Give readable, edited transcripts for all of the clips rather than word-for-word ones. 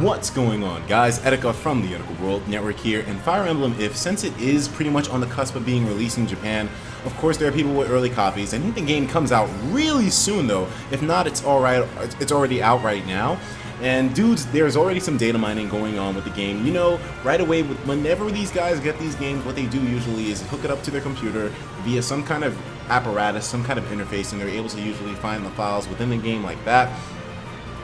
What's going on, guys? Etika from the Etika World Network here, and Fire Emblem, since it is pretty much on the cusp of being released in Japan, of course there are people with early copies. I think the game comes out really soon though. If not, it's already out right now. And dudes, there's already some data mining going on with the game. You know, right away, whenever these guys get these games, what they do usually is hook it up to their computer via some kind of apparatus, some kind of interface, and they're able to usually find the files within the game like that.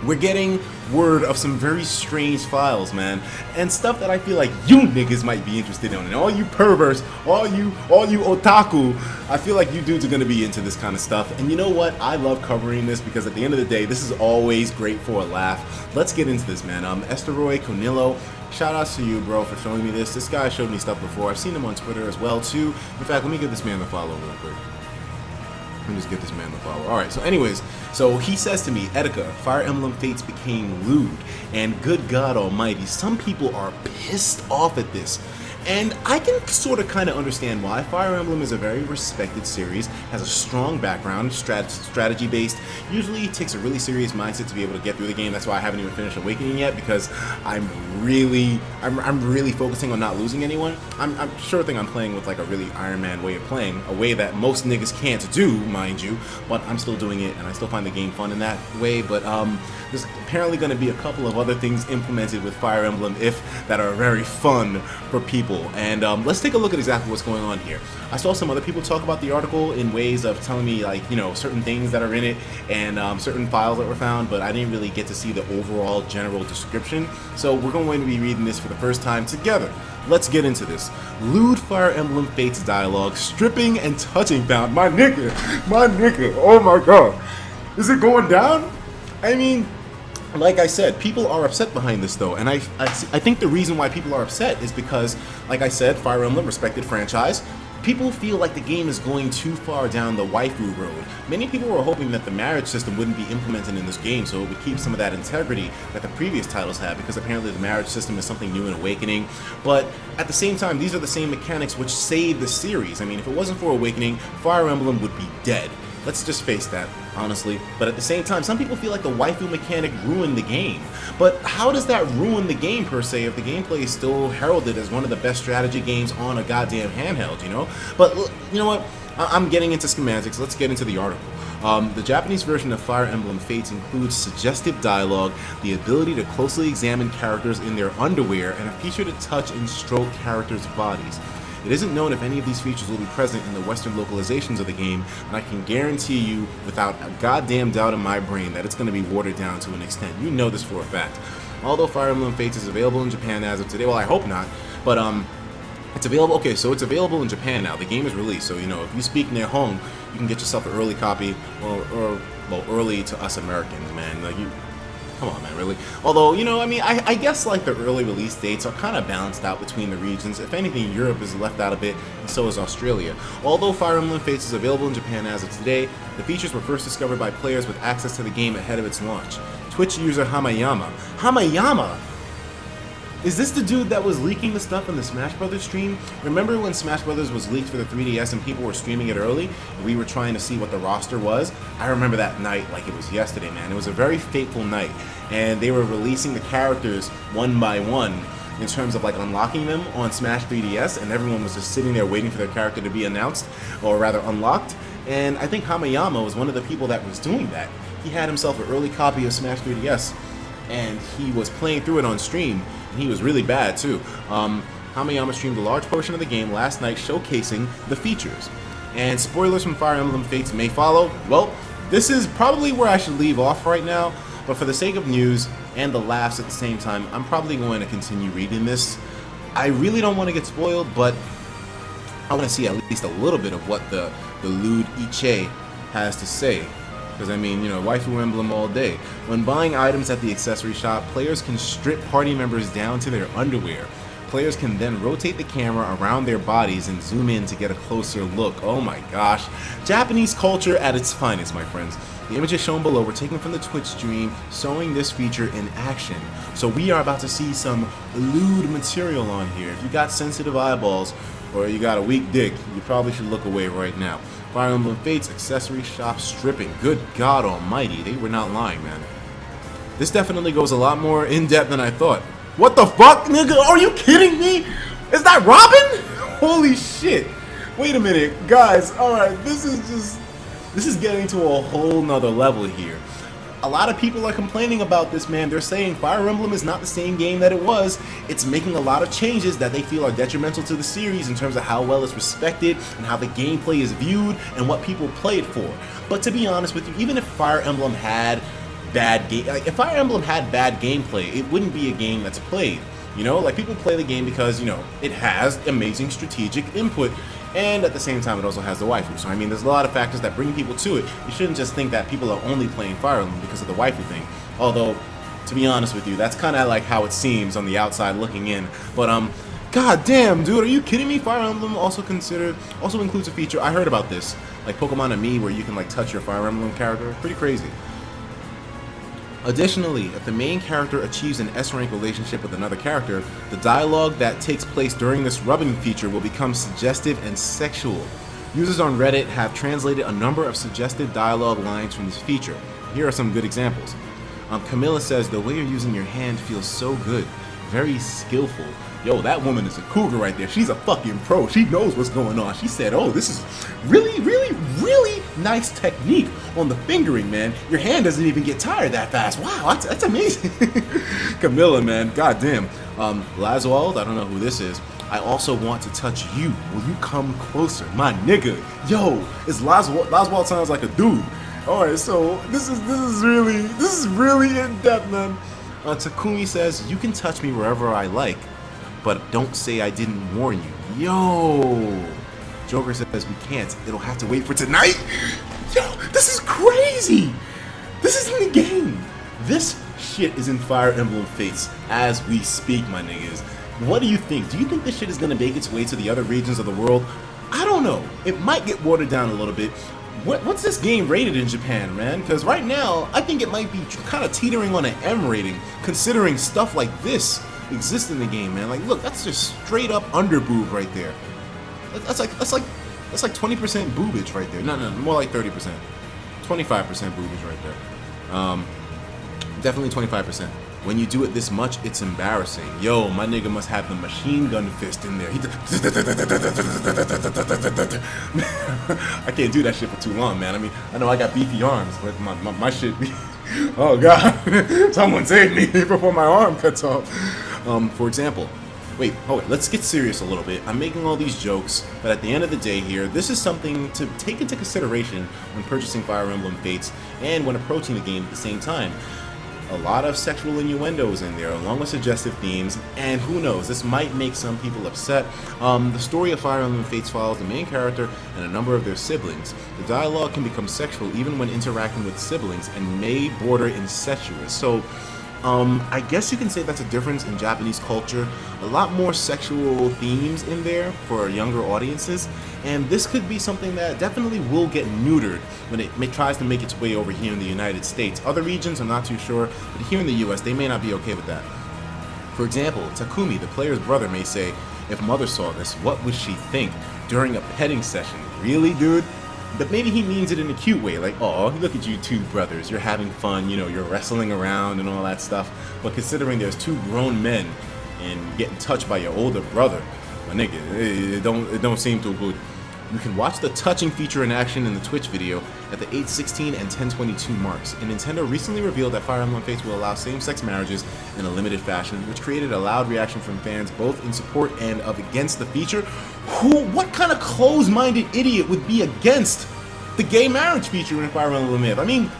We're getting word of some very strange files, man, and stuff that I feel like you niggas might be interested in, and all you perverts, all you otaku, I feel like you dudes are gonna be into this kind of stuff. And you know what? I love covering this because at the end of the day, this is always great for a laugh. Let's get into this, man. Esteroy Conillo, shout outs to you, bro, for showing me this. This guy showed me stuff before. I've seen him on Twitter as well, too. In fact, let me give this man a follow real quick. Let me just get this man the follow. Alright, so anyways, so he says to me, Etika, Fire Emblem Fates became lewd, and good God almighty, some people are pissed off at this. And I can sort of kind of understand why. Fire Emblem is a very respected series, has a strong background, strategy based, usually takes a really serious mindset to be able to get through the game. That's why I haven't even finished Awakening yet, because I'm really focusing on not losing anyone. I'm sure thing I'm playing with like a really Iron Man way of playing, a way that most niggas can't do, mind you, but I'm still doing it and I still find the game fun in that way. But there's apparently going to be a couple of other things implemented with Fire Emblem that are very fun for people. And let's take a look at exactly what's going on here. I saw some other people talk about the article in ways of telling me, like, you know, certain things that are in it and certain files that were found, but I didn't really get to see the overall general description. So we're going to be reading this for the first time together. Let's get into this. Lewd Fire Emblem Fates dialogue, stripping and touching bound. My nigga, oh my god. Is it going down? I mean, like I said, people are upset behind this though, and I think the reason why people are upset is because, like I said, Fire Emblem, respected franchise, people feel like the game is going too far down the waifu road. Many people were hoping that the marriage system wouldn't be implemented in this game, so it would keep some of that integrity that the previous titles had, because apparently the marriage system is something new in Awakening. But at the same time, these are the same mechanics which saved the series. I mean, if it wasn't for Awakening, Fire Emblem would be dead. Let's just face that, honestly. But at the same time, some people feel like the waifu mechanic ruined the game. But how does that ruin the game, per se, if the gameplay is still heralded as one of the best strategy games on a goddamn handheld, you know? But, you know what? I'm getting into schematics. Let's get into the article. The Japanese version of Fire Emblem Fates includes suggestive dialogue, the ability to closely examine characters in their underwear, and a feature to touch and stroke characters' bodies. It isn't known if any of these features will be present in the Western localizations of the game, and I can guarantee you, without a goddamn doubt in my brain, that it's going to be watered down to an extent. You know this for a fact. Although Fire Emblem Fates is available in Japan as of today, well, I hope not, but it's available. Okay, so it's available in Japan now. The game is released, so you know, if you speak Nihon, you can get yourself an early copy, or well, early to us Americans, man. Like, you. Come on, man, really? Although, you know, I mean, I guess, like, the early release dates are kind of balanced out between the regions. If anything, Europe is left out a bit, and so is Australia. Although Fire Emblem Fates is available in Japan as of today, the features were first discovered by players with access to the game ahead of its launch. Twitch user Hamayama. Hamayama? Is this the dude that was leaking the stuff in the Smash Brothers stream? Remember when Smash Brothers was leaked for the 3DS and people were streaming it early? And we were trying to see what the roster was? I remember that night like it was yesterday, man. It was a very fateful night. And they were releasing the characters one by one in terms of like unlocking them on Smash 3DS, and everyone was just sitting there waiting for their character to be announced, or rather unlocked. And I think Hamayama was one of the people that was doing that. He had himself an early copy of Smash 3DS, and he was playing through it on stream, and he was really bad too. Hamayama streamed a large portion of the game last night showcasing the features. And spoilers from Fire Emblem Fates may follow. Well, this is probably where I should leave off right now, but for the sake of news and the laughs at the same time, I'm probably going to continue reading this. I really don't want to get spoiled, but I want to see at least a little bit of what the Lewd Iche has to say. Because, I mean, you know, waifu emblem all day. When buying items at the accessory shop, players can strip party members down to their underwear. Players can then rotate the camera around their bodies and zoom in to get a closer look. Oh my gosh. Japanese culture at its finest, my friends. The images shown below were taken from the Twitch stream showing this feature in action. So we are about to see some lewd material on here. If you got sensitive eyeballs or you got a weak dick, you probably should look away right now. Fire Emblem Fates accessory shop stripping. Good God almighty, they were not lying, man. This definitely goes a lot more in depth than I thought. What the fuck, nigga? Are you kidding me? Is that Robin? Holy shit. Wait a minute, guys. Alright, this is getting to a whole nother level here. A lot of people are complaining about this, man. They're saying Fire Emblem is not the same game that it was. It's making a lot of changes that they feel are detrimental to the series in terms of how well it's respected and how the gameplay is viewed and what people play it for. But to be honest with you, even if Fire Emblem had bad gameplay, it wouldn't be a game that's played. You know, like people play the game because, you know, it has amazing strategic input, and at the same time it also has the waifu. So I mean, there's a lot of factors that bring people to it. You shouldn't just think that people are only playing Fire Emblem because of the waifu thing. Although, to be honest with you, that's kind of like how it seems on the outside looking in. But god damn, dude, are you kidding me? Fire Emblem also includes a feature, I heard about this, like Pokemon and Me, where you can like touch your Fire Emblem character. Pretty crazy. Additionally, if the main character achieves an S-rank relationship with another character, the dialogue that takes place during this rubbing feature will become suggestive and sexual. Users on Reddit have translated a number of suggestive dialogue lines from this feature. Here are some good examples. Camilla says, "The way you're using your hand feels so good. Very skillful." Yo, that woman is a cougar right there. She's a fucking pro. She knows what's going on. She said, "Oh, this is really, really, really nice technique on the fingering, man. Your hand doesn't even get tired that fast. Wow, that's amazing." Camilla, man, goddamn. Laswald, I don't know who this is. "I also want to touch you. Will you come closer, my nigga?" Yo, it's Laswald. Laswald sounds like a dude. All right, so this is really in depth, man. Takumi says, "You can touch me wherever I like, but don't say I didn't warn you." Yo! Joker says, "We can't. It'll have to wait for tonight." Yo, this is crazy! This is in the game. This shit is in Fire Emblem Fates as we speak, my niggas. What do you think? Do you think this shit is gonna make its way to the other regions of the world? I don't know. It might get watered down a little bit. What's this game rated in Japan, man? Because right now, I think it might be kind of teetering on an M rating, considering stuff like this exists in the game, man. Like, look, that's just straight up underboob right there. That's like 20% boobage right there. No, more like 30%. 25% boobage right there. Definitely 25%. When you do it this much, it's embarrassing. Yo, my nigga must have the machine gun fist in there. I can't do that shit for too long, man. I mean, I know I got beefy arms, but my shit be... Oh, God. Someone save me before my arm cuts off. For example... Wait, let's get serious a little bit. I'm making all these jokes, but at the end of the day here, this is something to take into consideration when purchasing Fire Emblem Fates and when approaching the game at the same time. A lot of sexual innuendos in there, along with suggestive themes, and who knows, this might make some people upset. The story of Fire Emblem Fates follows the main character and a number of their siblings. The dialogue can become sexual even when interacting with siblings and may border incestuous. So, I guess you can say that's a difference in Japanese culture. A lot more sexual themes in there for younger audiences, and this could be something that definitely will get neutered when it tries to make its way over here in the United States. Other regions, I'm not too sure, but here in the US, they may not be okay with that. For example, Takumi, the player's brother, may say, "If mother saw this, what would she think during a petting session?" Really, dude? But maybe he means it in a cute way, like, "Oh, look at you two brothers, you're having fun, you know, you're wrestling around and all that stuff." But considering there's two grown men and getting touched by your older brother, my nigga, it don't seem too good. You can watch the touching feature in action in the Twitch video at the 8:16 and 10:22 marks. And Nintendo recently revealed that Fire Emblem Fates will allow same-sex marriages in a limited fashion, which created a loud reaction from fans both in support and against the feature. What kind of closed-minded idiot would be against the gay marriage feature in Fire Emblem Myth? I mean,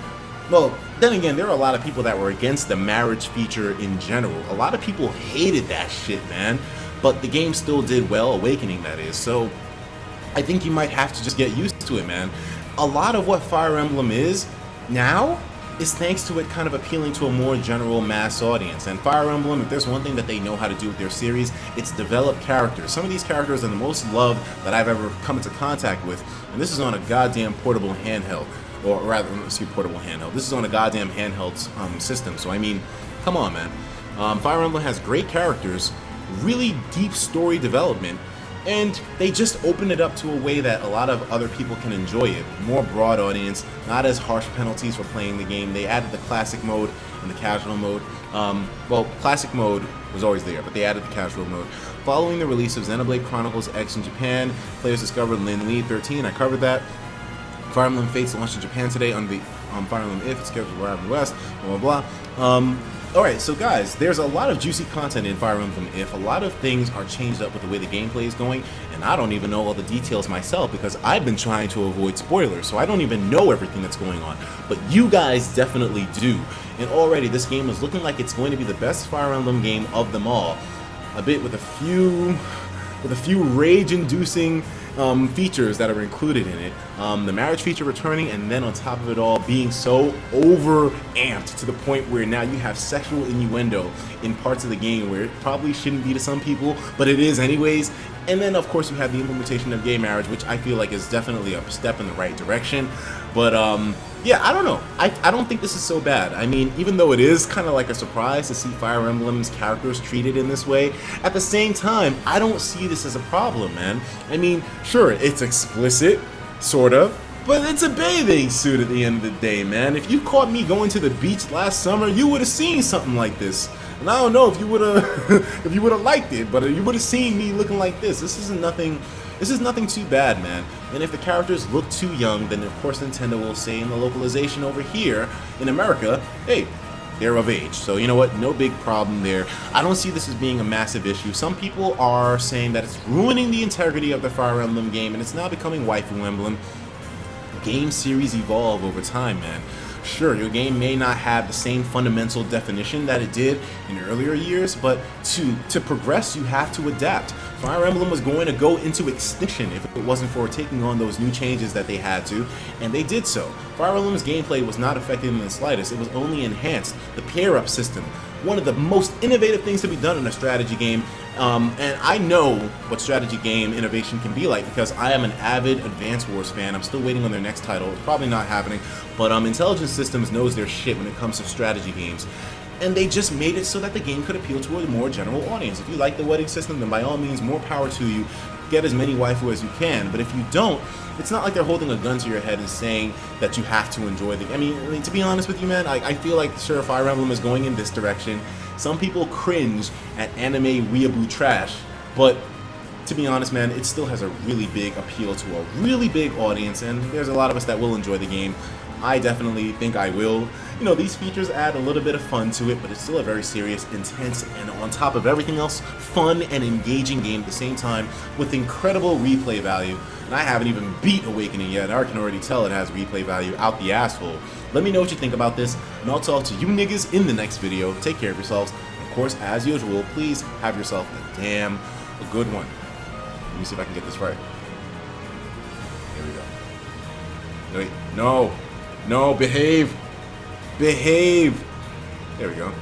well, then again, there are a lot of people that were against the marriage feature in general. A lot of people hated that shit, man. But the game still did well, Awakening that is, so I think you might have to just get used to it, man. A lot of what Fire Emblem is now is thanks to it kind of appealing to a more general mass audience. And Fire Emblem, if there's one thing that they know how to do with their series, it's develop characters. Some of these characters are the most loved that I've ever come into contact with, and this is on a goddamn portable handheld. Or rather, let's see, portable handheld. This is on a goddamn handheld system, so I mean, come on, man. Fire Emblem has great characters, really deep story development, And they just opened it up to a way that a lot of other people can enjoy it. More broad audience, not as harsh penalties for playing the game. They added the classic mode and the casual mode. Well, classic mode was always there, but they added the casual mode. Following the release of Xenoblade Chronicles X in Japan, players discovered Lewd 13. I covered that. Fire Emblem Fates launched in Japan today on the Fire Emblem If, it's scheduled to arrive in the West, blah blah blah. Alright, so guys, there's a lot of juicy content in Fire Emblem If. A lot of things are changed up with the way the gameplay is going, and I don't even know all the details myself because I've been trying to avoid spoilers, so I don't even know everything that's going on. But you guys definitely do. And already this game is looking like it's going to be the best Fire Emblem game of them all. A bit with a few rage-inducing features that are included in it. The marriage feature returning, and then on top of it all being so over-amped to the point where now you have sexual innuendo in parts of the game where it probably shouldn't be to some people, but it is anyways. And then of course you have the implementation of gay marriage, which I feel like is definitely a step in the right direction. But yeah, I don't know. I don't think this is so bad. I mean, even though it is kind of like a surprise to see Fire Emblem's characters treated in this way, at the same time, I don't see this as a problem, man. I mean, sure, it's explicit, sort of, but it's a bathing suit at the end of the day, man. If you caught me going to the beach last summer, you would have seen something like this. And I don't know if you would have if you would have liked it, but you would have seen me looking like this. This is nothing too bad, man. And if the characters look too young, then of course Nintendo will say in the localization over here in America, hey, they're of age. So you know what, no big problem there. I don't see this as being a massive issue. Some people are saying that it's ruining the integrity of the Fire Emblem game and it's now becoming waifu emblem. Game series evolve over time, man. Sure, your game may not have the same fundamental definition that it did in earlier years, but to progress, you have to adapt. Fire Emblem was going to go into extinction if it wasn't for taking on those new changes that they had to, and they did so. Fire Emblem's gameplay was not affected in the slightest, it was only enhanced. The pair-up system, one of the most innovative things to be done in a strategy game, and I know what strategy game innovation can be like because I am an avid Advance Wars fan. I'm still waiting on their next title. It's probably not happening, but Intelligent Systems knows their shit when it comes to strategy games. And they just made it so that the game could appeal to a more general audience. If you like the wedding system, then by all means, more power to you. Get as many waifu as you can, but if you don't, it's not like they're holding a gun to your head and saying that you have to enjoy the game. I mean, to be honest with you, man, I feel like sure, Fire Emblem is going in this direction. Some people cringe at anime weeaboo trash, but to be honest, man, it still has a really big appeal to a really big audience, and there's a lot of us that will enjoy the game. I definitely think I will. You know, these features add a little bit of fun to it, but it's still a very serious, intense, and on top of everything else, fun and engaging game at the same time with incredible replay value. And I haven't even beat Awakening yet, and I can already tell it has replay value out the asshole. Let me know what you think about this, and I'll talk to you niggas in the next video. Take care of yourselves. Of course, as usual, please have yourself a good one. Let me see if I can get this right. Here we go. Wait, no. No, behave. Behave. There we go.